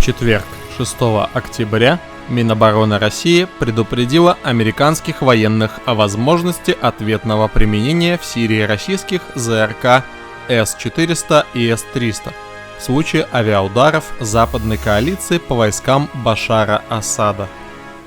четверг, 6 октября, Минобороны России предупредила американских военных о возможности ответного применения в Сирии российских ЗРК С-400 и С-300 в случае авиаударов западной коалиции по войскам Башара Асада.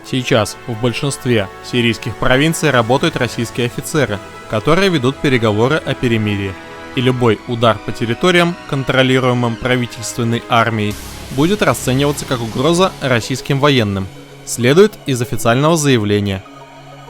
Сейчас в большинстве сирийских провинций работают российские офицеры, которые ведут переговоры о перемирии, и любой удар по территориям, контролируемым правительственной армией, будет расцениваться как угроза российским военным, следует из официального заявления.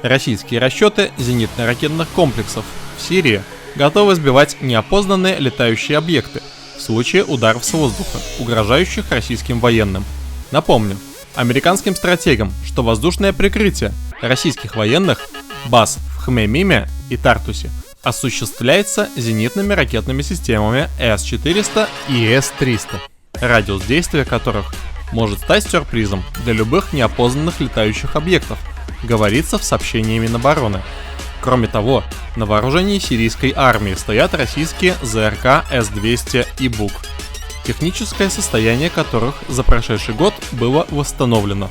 Российские расчеты зенитно-ракетных комплексов в Сирии готовы сбивать неопознанные летающие объекты в случае ударов с воздуха, угрожающих российским военным. Напомню американским стратегам, что воздушное прикрытие российских военных баз в Хмеймиме и Тартусе осуществляется зенитными ракетными системами С-400 и С-300, радиус действия которых может стать сюрпризом для любых неопознанных летающих объектов, говорится в сообщении Минобороны. Кроме того, на вооружении сирийской армии стоят российские ЗРК С-200 и БУК, техническое состояние которых за прошедший год было восстановлено.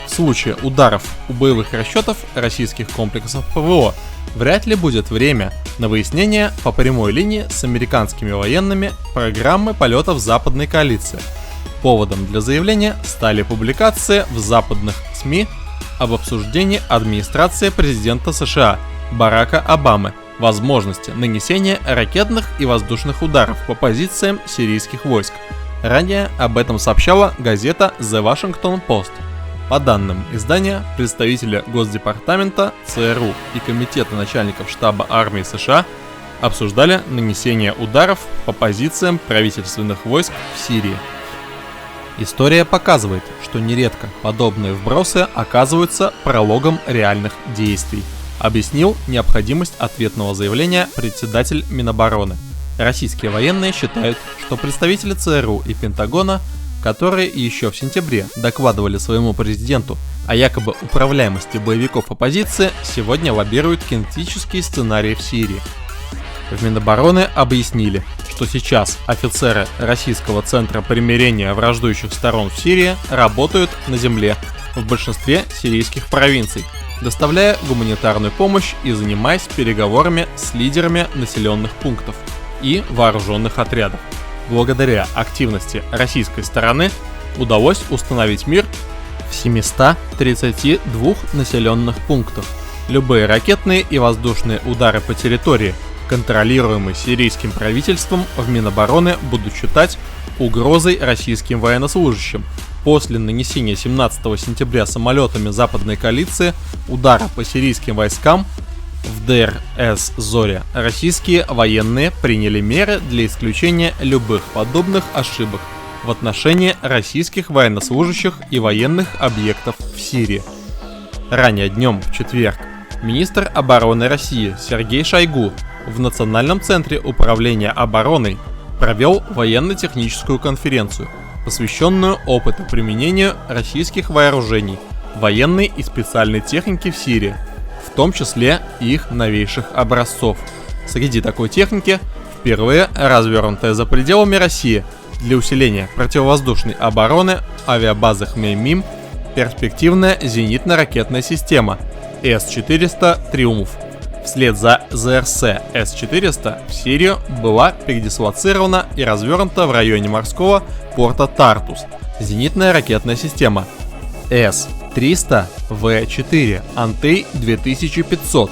В случае ударов у боевых расчетов российских комплексов ПВО вряд ли будет время на выяснение по прямой линии с американскими военными программы полетов западной коалиции. Поводом для заявления стали публикации в западных СМИ об обсуждении администрации президента США Барака Обамы возможности нанесения ракетных и воздушных ударов по позициям сирийских войск. Ранее об этом сообщала газета The Washington Post. По данным издания, представители Госдепартамента, ЦРУ и Комитета начальников штаба армии США обсуждали нанесение ударов по позициям правительственных войск в Сирии. История показывает, что нередко подобные вбросы оказываются прологом реальных действий, объяснил необходимость ответного заявления председатель Минобороны. Российские военные считают, что представители ЦРУ и Пентагона, которые еще в сентябре докладывали своему президенту о якобы управляемости боевиков оппозиции, сегодня лоббируют кинетические сценарии в Сирии. В Минобороны объяснили, что сейчас офицеры Российского центра примирения враждующих сторон в Сирии работают на земле в большинстве сирийских провинций, доставляя гуманитарную помощь и занимаясь переговорами с лидерами населенных пунктов и вооруженных отрядов. Благодаря активности российской стороны удалось установить мир в 732 населенных пунктах. Любые ракетные и воздушные удары по территории, контролируемой сирийским правительством, в Минобороны будут считать угрозой российским военнослужащим. После нанесения 17 сентября самолетами западной коалиции удара по сирийским войскам в Дейр-эз-Зоре российские военные приняли меры для исключения любых подобных ошибок в отношении российских военнослужащих и военных объектов в Сирии. Ранее днем в четверг министр обороны России Сергей Шойгу в Национальном центре управления обороной провел военно-техническую конференцию, посвященную опыту применения российских вооружений, военной и специальной техники в Сирии, в том числе их новейших образцов. Среди такой техники впервые развернутая за пределами России для усиления противовоздушной обороны авиабазы Хмеймим перспективная зенитно-ракетная система С-400 «Триумф». Вслед за ЗРС С-400 в Сирию была передислоцирована и развернута в районе морского порта Тартус зенитная ракетная система С-300В4 Антей-2500.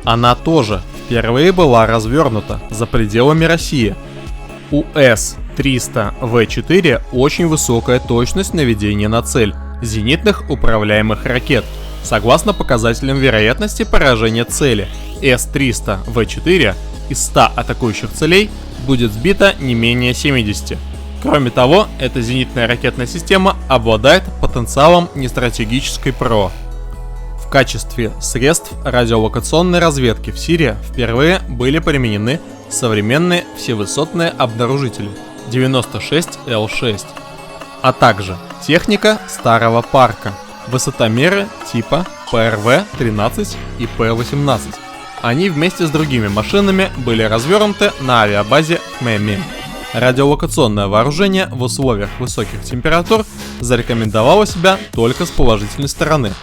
Она тоже впервые была развернута за пределами России. У С-300В4 очень высокая точность наведения на цель зенитных управляемых ракет. Согласно показателям вероятности поражения цели, С-300В4 из 100 атакующих целей будет сбито не менее 70. Кроме того, эта зенитная ракетная система обладает потенциалом нестратегической ПРО. В качестве средств радиолокационной разведки в Сирии впервые были применены современные всевысотные обнаружители 96Л6, а также техника старого парка, высотомеры типа ПРВ-13 и П-18. Они вместе с другими машинами были развернуты на авиабазе Хмеймим. Радиолокационное вооружение в условиях высоких температур зарекомендовало себя только с положительной стороны.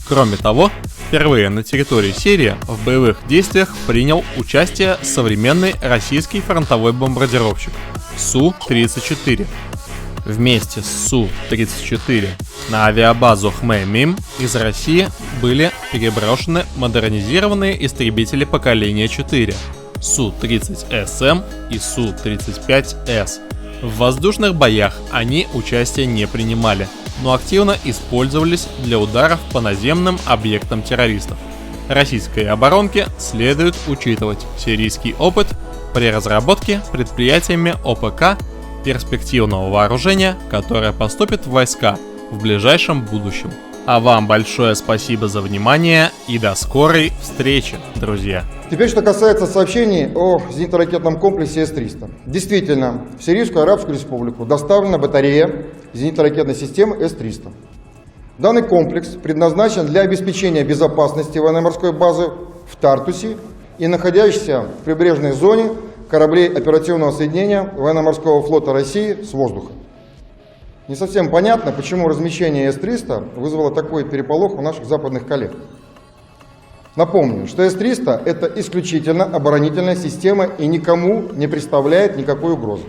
Кроме того, впервые на территории Сирии в боевых действиях принял участие современный российский фронтовой бомбардировщик Су-34. Вместе с Су-34 на авиабазу Хмеймим из России были переброшены модернизированные истребители поколения 4 Су-30СМ и Су-35С. В воздушных боях они участия не принимали, но активно использовались для ударов по наземным объектам террористов. Российской оборонке следует учитывать сирийский опыт при разработке предприятиями ОПК перспективного вооружения, которое поступит в войска в ближайшем будущем. А вам большое спасибо за внимание и до скорой встречи, друзья! Теперь, что касается сообщений о зенитно-ракетном комплексе С-300. Действительно, в Сирийскую Арабскую Республику доставлена батарея зенитно-ракетной системы С-300. Данный комплекс предназначен для обеспечения безопасности военно-морской базы в Тартусе и находящейся в прибрежной зоне кораблей оперативного соединения военно-морского флота России с воздуха. Не совсем понятно, почему размещение С-300 вызвало такой переполох у наших западных коллег. Напомню, что С-300 – это исключительно оборонительная система и никому не представляет никакой угрозы.